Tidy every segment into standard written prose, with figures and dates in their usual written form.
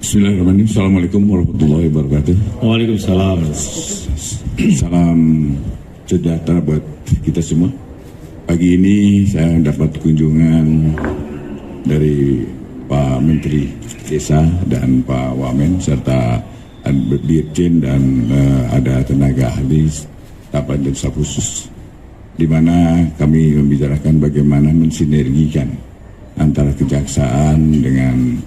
Bismillahirrahmanirrahim. Assalamualaikum warahmatullahi wabarakatuh. Waalaikumsalam. Salam sejahtera buat kita semua. Pagi ini saya dapat kunjungan dari Pak Menteri Desa dan Pak Wamen serta Dirjen dan ada tenaga ahli staf dan staf khusus, di mana kami membicarakan bagaimana mensinergikan antara kejaksaan dengan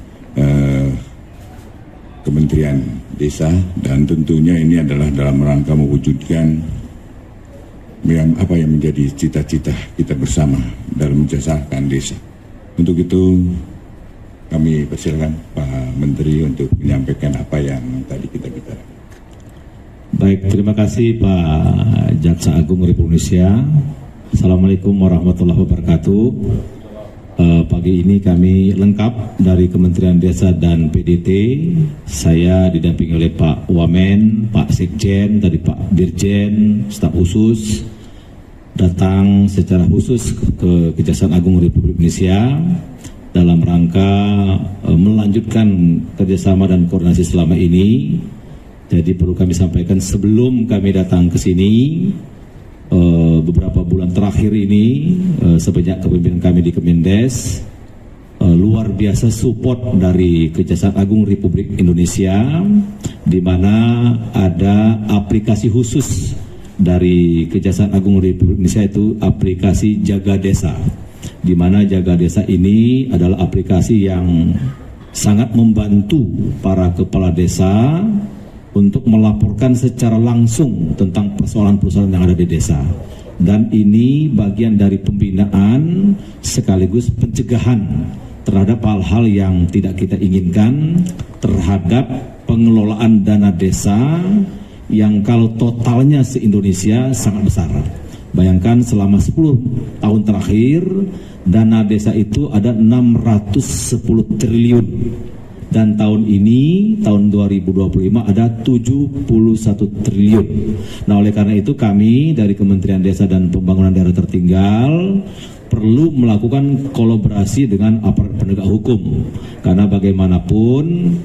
Kementerian Desa, dan tentunya ini adalah dalam rangka mewujudkan apa yang menjadi cita-cita kita bersama dalam menjasakan desa. Untuk itu kami persilakan Pak Menteri untuk menyampaikan apa yang tadi kita bicarakan. Baik, terima kasih Pak Jaksa Agung Republik Indonesia. Assalamualaikum warahmatullahi wabarakatuh. Pagi ini kami lengkap dari Kementerian Desa dan PDT. Saya didampingi oleh Pak Wamen, Pak Sekjen, tadi Pak Dirjen, staf khusus, datang secara khusus ke Kejaksaan Agung Republik Indonesia dalam rangka melanjutkan kerjasama dan koordinasi selama ini. Jadi perlu kami sampaikan sebelum kami datang ke sini, beberapa bulan terakhir ini semenjak kepemimpinan kami di Kemendes, luar biasa support dari Kejaksaan Agung Republik Indonesia, di mana ada aplikasi khusus dari Kejaksaan Agung Republik Indonesia, itu aplikasi Jaga Desa, di mana Jaga Desa ini adalah aplikasi yang sangat membantu para kepala desa untuk melaporkan secara langsung tentang persoalan-persoalan yang ada di desa. Dan ini bagian dari pembinaan sekaligus pencegahan terhadap hal-hal yang tidak kita inginkan terhadap pengelolaan dana desa yang kalau totalnya se-Indonesia sangat besar. Bayangkan selama 10 tahun terakhir dana desa itu ada 610 triliun. Dan tahun ini, tahun 2025 ada 71 triliun. Nah, oleh karena itu kami dari Kementerian Desa dan Pembangunan Daerah Tertinggal perlu melakukan kolaborasi dengan aparat penegak hukum. Karena bagaimanapun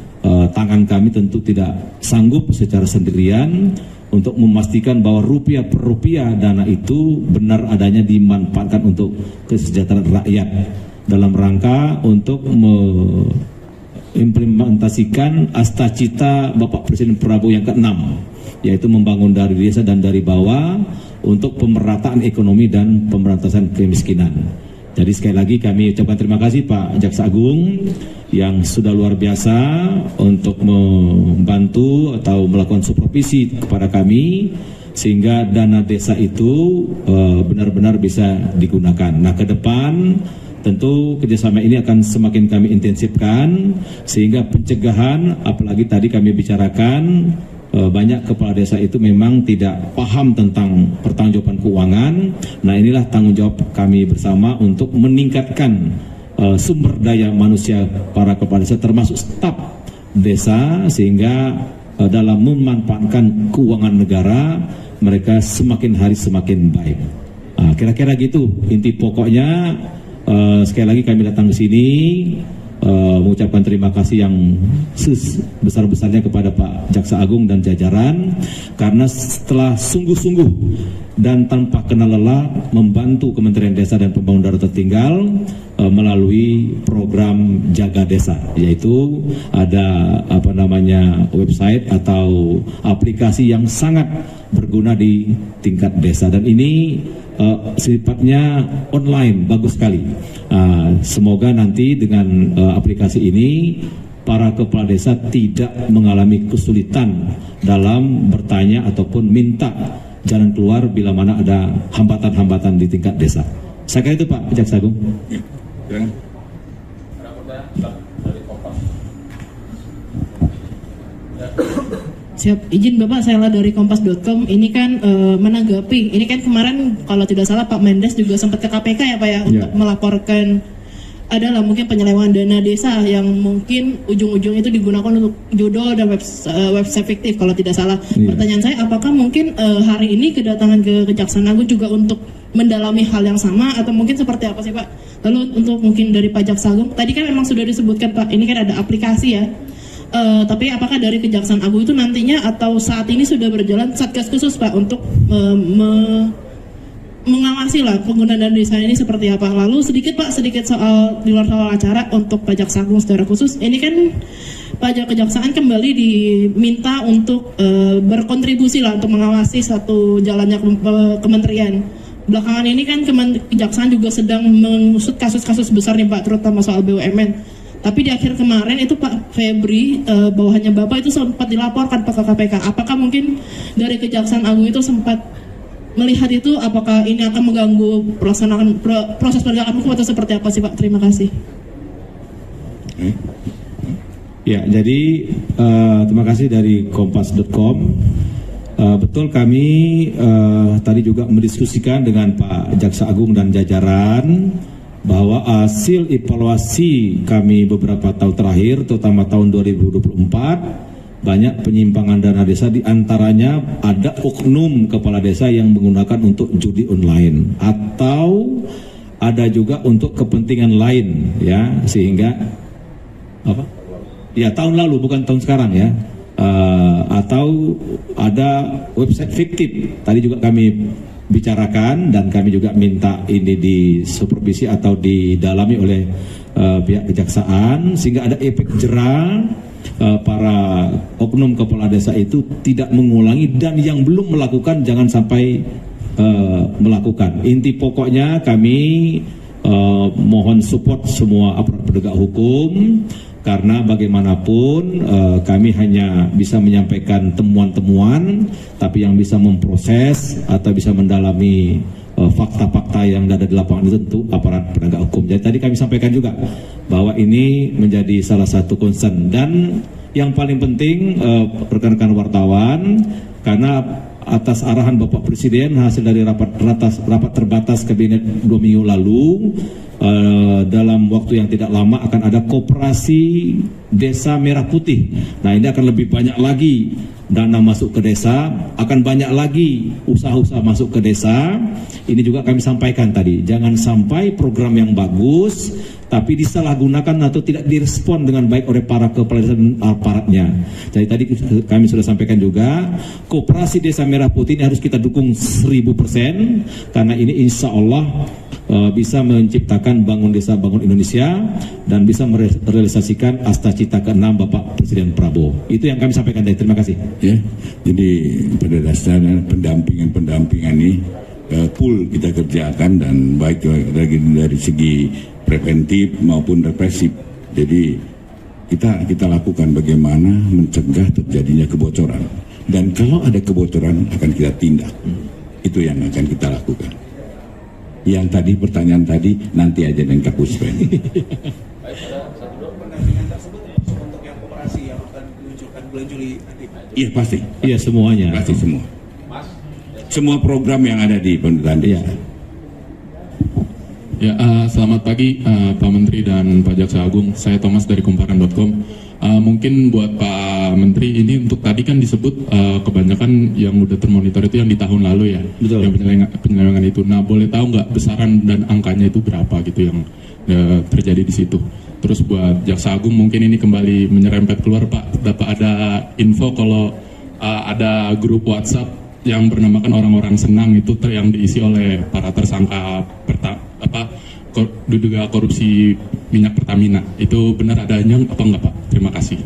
tangan kami tentu tidak sanggup secara sendirian untuk memastikan bahwa rupiah per rupiah dana itu benar adanya dimanfaatkan untuk kesejahteraan rakyat dalam rangka untuk implementasikan Astacita Bapak Presiden Prabowo yang ke-6, yaitu membangun dari desa dan dari bawah untuk pemerataan ekonomi dan pemberantasan kemiskinan. Jadi sekali lagi kami ucapkan terima kasih Pak Jaksa Agung yang sudah luar biasa untuk membantu atau melakukan supervisi kepada kami sehingga dana desa itu benar-benar bisa digunakan. Nah, ke depan tentu kerjasama ini akan semakin kami intensifkan sehingga pencegahan, apalagi tadi kami bicarakan banyak kepala desa itu memang tidak paham tentang pertanggungjawaban keuangan. Nah, inilah tanggung jawab kami bersama untuk meningkatkan sumber daya manusia para kepala desa termasuk staf desa sehingga dalam memanfaatkan keuangan negara mereka semakin hari semakin baik. Kira-kira gitu inti pokoknya. Sekali lagi kami datang ke sini mengucapkan terima kasih yang sebesar-besarnya kepada Pak Jaksa Agung dan jajaran karena setelah sungguh-sungguh dan tanpa kenal lelah membantu Kementerian Desa dan Pembangunan Daerah Tertinggal melalui program Jaga Desa, yaitu ada website atau aplikasi yang sangat berguna di tingkat desa dan ini sifatnya online, bagus sekali. Semoga nanti dengan aplikasi ini para kepala desa tidak mengalami kesulitan dalam bertanya ataupun minta jalan keluar bila mana ada hambatan-hambatan di tingkat desa. Saya kira itu Pak Jaksa Agung. Ya. Siap, izin Bapak, saya dari kompas.com. Ini kan menanggapi, ini kan kemarin kalau tidak salah Pak Mendes juga sempat ke KPK ya Pak ya, untuk melaporkan adalah mungkin penyelewengan dana desa yang mungkin ujung-ujung itu digunakan untuk judul dan website fiktif kalau tidak salah. Pertanyaan saya, apakah mungkin hari ini kedatangan ke Kejaksaan Agung juga untuk mendalami hal yang sama atau mungkin seperti apa sih Pak? Lalu untuk mungkin dari Pak Jaksa Agung, tadi kan memang sudah disebutkan Pak, ini kan ada aplikasi ya. Tapi apakah dari Kejaksaan Agung itu nantinya atau saat ini sudah berjalan satgas khusus Pak untuk mengawasi lah penggunaan dana desa ini seperti apa? Lalu sedikit soal di luar soal acara untuk Pak Jaksa Agung secara khusus. Ini kan pajak kejaksaan kembali diminta untuk berkontribusi lah untuk mengawasi satu jalannya kementerian. Belakangan ini kan kejaksaan juga sedang mengusut kasus-kasus besar nih Pak, terutama soal BUMN. Tapi di akhir kemarin itu Pak Febri, bawahannya Bapak itu sempat dilaporkan ke KPK. Apakah mungkin dari Kejaksaan Agung itu sempat melihat itu, apakah ini akan mengganggu pelaksanaan proses penegakan hukum atau seperti apa sih Pak? Terima kasih. Ya, jadi terima kasih dari kompas.com. Betul, kami tadi juga mendiskusikan dengan Pak Jaksa Agung dan jajaran bahwa hasil evaluasi kami beberapa tahun terakhir, terutama tahun 2024, banyak penyimpangan dana desa, diantaranya ada oknum kepala desa yang menggunakan untuk judi online atau ada juga untuk kepentingan lain, ya, sehingga apa? Ya, tahun lalu bukan tahun sekarang ya. Atau ada website fiktif. Tadi juga kami bicarakan dan kami juga minta ini disupervisi atau didalami oleh pihak kejaksaan sehingga ada efek jera para oknum kepala desa itu tidak mengulangi, dan yang belum melakukan jangan sampai melakukan. Inti pokoknya kami mohon support semua aparat penegak hukum, karena bagaimanapun kami hanya bisa menyampaikan temuan-temuan, tapi yang bisa memproses atau bisa mendalami fakta-fakta yang ada di lapangan itu tentu aparat penegak hukum. Jadi tadi kami sampaikan juga bahwa ini menjadi salah satu concern, dan yang paling penting rekan-rekan wartawan, karena atas arahan Bapak Presiden hasil dari rapat terbatas kabinet 2 minggu lalu, dalam waktu yang tidak lama akan ada koperasi desa merah putih. Nah, ini akan lebih banyak lagi dana masuk ke desa, akan banyak lagi usaha-usaha masuk ke desa. Ini juga kami sampaikan tadi, jangan sampai program yang bagus tapi disalahgunakan atau tidak direspon dengan baik oleh para kepala desa dan aparatnya. Jadi tadi kami sudah sampaikan juga, koperasi desa merah putih ini harus kita dukung 1000%, karena ini insya Allah bisa menciptakan bangun desa bangun Indonesia dan bisa merealisasikan Asta Cita ke-6 Bapak Presiden Prabowo. Itu yang kami sampaikan tadi. Terima kasih. Ya, jadi pada dasarnya pendampingan ini full kita kerjakan, dan baik dari segi preventif maupun represif. Jadi kita lakukan bagaimana mencegah terjadinya kebocoran, dan kalau ada kebocoran akan kita tindak. Itu yang akan kita lakukan. Yang tadi pertanyaan tadi nanti aja dengan Kak Puspen. Pendampingan tersebut untuk yang koperasi yang akan diluncurkan bulan Juli nanti. Iya pasti. Iya, semuanya. Pasti semua. Semua program yang ada di pemerintahan desa. Ya, selamat pagi Pak Menteri dan Pak Jaksa Agung. Saya Thomas dari Kumparan.com. Mungkin buat Pak Menteri, ini untuk tadi kan disebut kebanyakan yang udah termonitor itu yang di tahun lalu ya. Betul. Yang penyelewengan itu. Nah, boleh tahu nggak besaran dan angkanya itu berapa gitu yang terjadi di situ. Terus buat Jaksa Agung, mungkin ini kembali menyerempet keluar Pak. Dapat ada info kalau ada grup WhatsApp yang bernamakan orang-orang senang itu yang diisi oleh para tersangka diduga korupsi minyak Pertamina. Itu benar adanya apa enggak Pak? Terima kasih.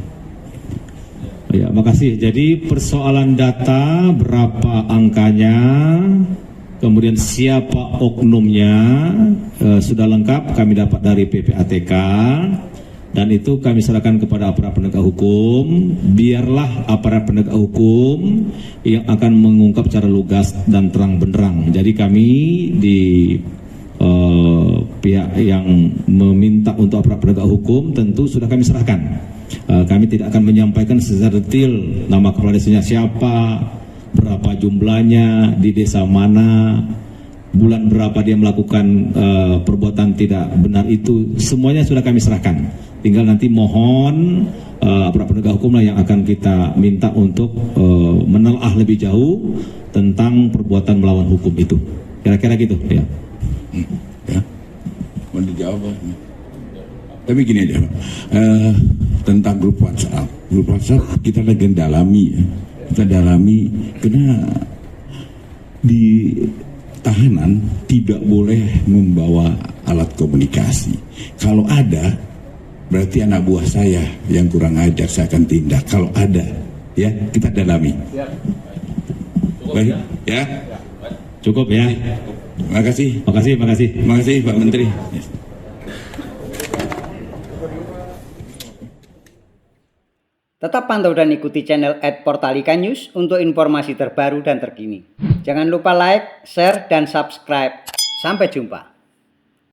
Ya, makasih. Jadi persoalan data berapa angkanya, kemudian siapa oknumnya, sudah lengkap kami dapat dari PPATK, dan itu kami serahkan kepada aparat penegak hukum. Biarlah aparat penegak hukum yang akan mengungkap secara lugas dan terang benderang. Jadi kami di pihak yang meminta untuk aparat penegak hukum tentu sudah kami serahkan. Kami tidak akan menyampaikan secara detail nama kepala desanya siapa, berapa jumlahnya, di desa mana, bulan berapa dia melakukan perbuatan tidak benar, itu semuanya sudah kami serahkan. Tinggal nanti mohon aparat penegak hukum lah yang akan kita minta untuk menelaah lebih jauh tentang perbuatan melawan hukum itu. Kira-kira gitu ya. Ya, mau dijawab. Tapi gini aja Pak, tentang grup WhatsApp kita lagi dalami ya. Kita dalami karena di tahanan tidak boleh membawa alat komunikasi. Kalau ada, berarti anak buah saya yang kurang ajar, saya akan tindak. Kalau ada, ya kita dalami. Baik, ya. Cukup ya. Terima kasih. Terima kasih Pak Menteri. Tetap pantau dan ikuti channel @portalika news untuk informasi terbaru dan terkini. Jangan lupa like, share, dan subscribe. Sampai jumpa.